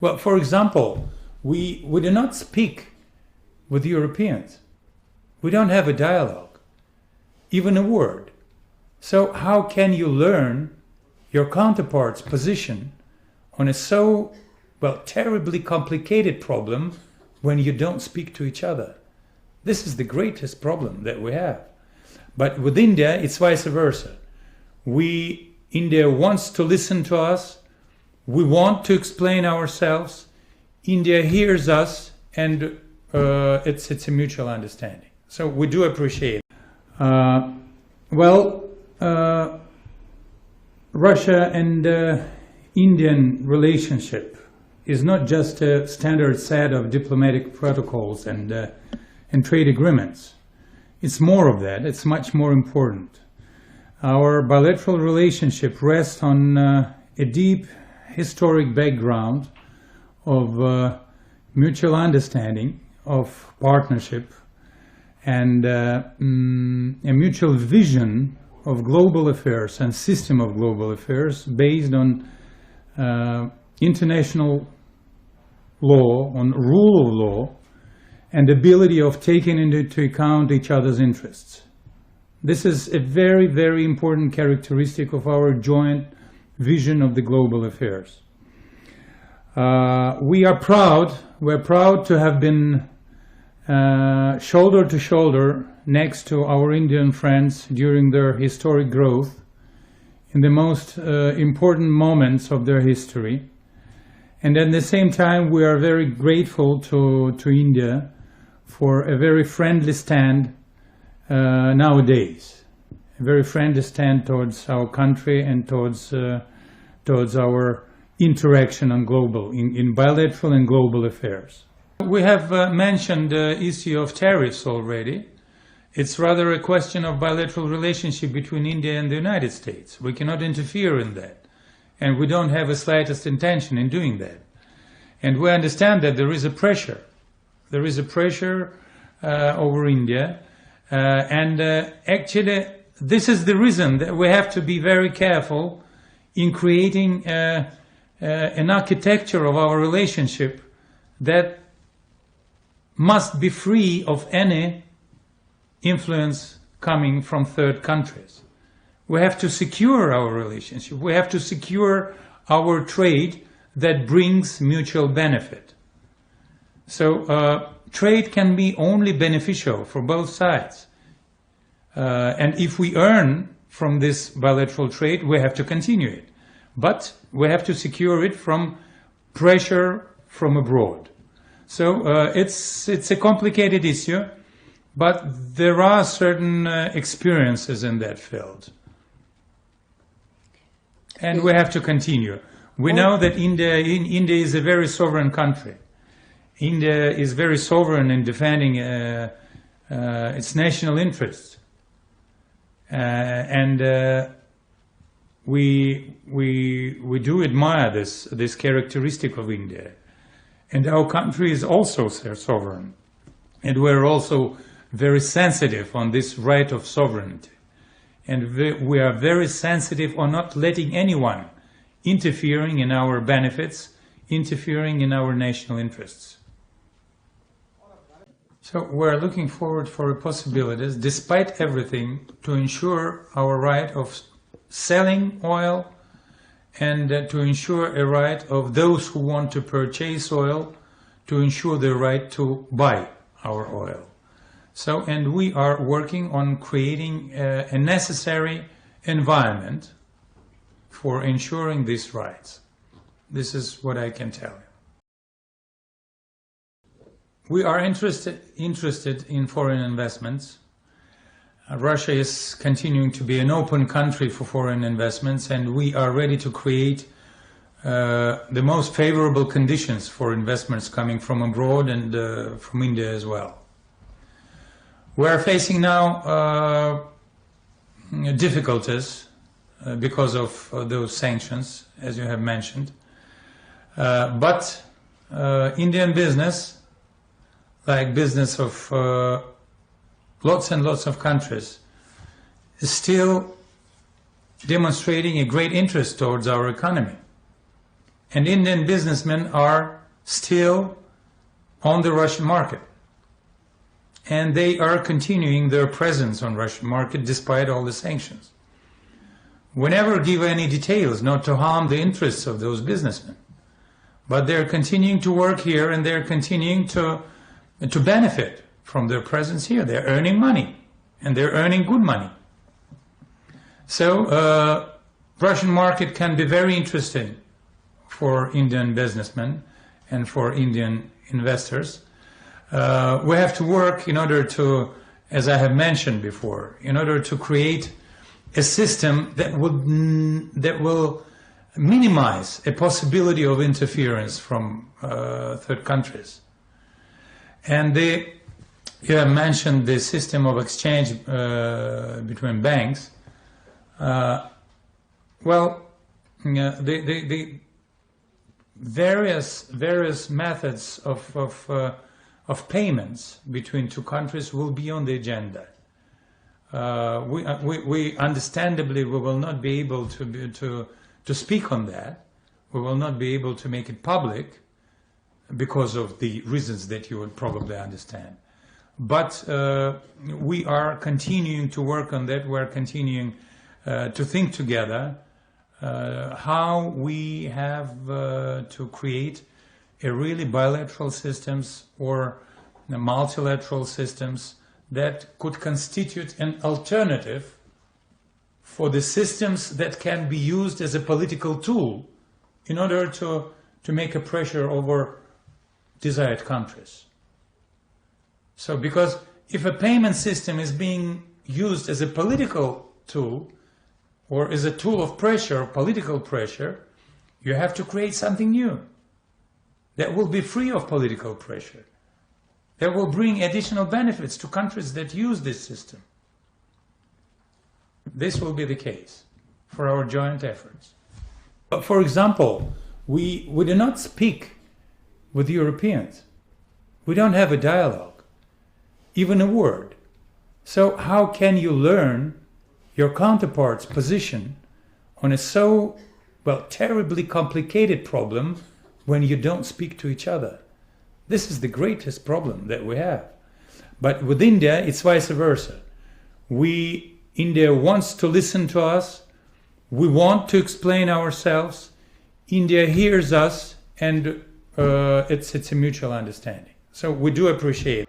Well, for example, we do not speak with Europeans. We don't have a dialogue, even a word. So how can you learn your counterpart's position on a so, well, terribly complicated problem when you don't speak to each other? This is the greatest problem that we have. But with India, it's vice versa. India wants to listen to us. We want to explain ourselves. India hears us, and it's a mutual understanding. So we do appreciate it. Russia and Indian relationship is not just a standard set of diplomatic protocols and trade agreements. It's more of that. It's much more important. Our bilateral relationship rests on a deep historic background of mutual understanding, of partnership, and a mutual vision of global affairs and system of global affairs based on international law, on rule of law, and ability of taking into account each other's interests. This is a very, very important characteristic of our joint vision of the global affairs. We're proud to have been shoulder to shoulder next to our Indian friends during their historic growth in the most important moments of their history. And at the same time, we are very grateful to India for a very friendly stand nowadays. A very friendly stand towards our country and towards our interaction on in bilateral and global affairs. We have mentioned the issue of tariffs already. It's rather a question of bilateral relationship between India and the United States. We cannot interfere in that, and we don't have the slightest intention in doing that. And we understand that there is a pressure. There is a pressure over India, actually this is the reason that we have to be very careful in creating an architecture of our relationship that must be free of any influence coming from third countries. We have to secure our relationship. We have to secure our trade that brings mutual benefit. So trade can be only beneficial for both sides. And if we earn from this bilateral trade, we have to continue it. But we have to secure it from pressure from abroad. So it's a complicated issue, but there are certain experiences in that field. And we have to continue. We know that India is a very sovereign country. India is very sovereign in defending its national interests. We do admire this characteristic of India. And our country is also sovereign. And we're also very sensitive on this right of sovereignty. And we are very sensitive on not letting anyone interfering in our benefits, interfering in our national interests. So we're looking forward for possibilities, despite everything, to ensure our right of selling oil and to ensure a right of those who want to purchase oil to ensure the right to buy our oil. So, and we are working on creating a necessary environment for ensuring these rights. This is what I can tell you. We are interested in foreign investments. Russia is continuing to be an open country for foreign investments, and we are ready to create the most favorable conditions for investments coming from abroad and from India as well. We are facing now difficulties because of those sanctions, as you have mentioned. But Indian business, like business of lots and lots of countries, is still demonstrating a great interest towards our economy. and Indian businessmen are still on the Russian market. And they are continuing their presence on Russian market despite all the sanctions. We never give any details not to harm the interests of those businessmen. But they're continuing to work here, and they're continuing to benefit from their presence here. They're earning money, and they're earning good money. So Russian market can be very interesting for Indian businessmen and for Indian investors. We have to work in order to, as I have mentioned before, in order to create a system that will minimize a possibility of interference from third countries. And you have mentioned the system of exchange between banks. Well, the various methods of payments between two countries will be on the agenda. We understandably we will not be able to speak on that. We will not be able to make it public because of the reasons that you would probably understand. But we are continuing to work on that. We are continuing to think together how we have to create a really bilateral systems or multilateral systems that could constitute an alternative for the systems that can be used as a political tool in order to make a pressure over desired countries. So because if a payment system is being used as a political tool or as a tool of pressure, political pressure, you have to create something new that will be free of political pressure, that will bring additional benefits to countries that use this system. This will be the case for our joint efforts. For example, we do not speak with Europeans. We don't have a dialogue, even a word. So how can you learn your counterpart's position on a so, well, terribly complicated problem when you don't speak to each other? This is the greatest problem that we have. But with India, it's vice versa. India wants to listen to us. We want to explain ourselves. India hears us, and it's a mutual understanding. So we do appreciate it.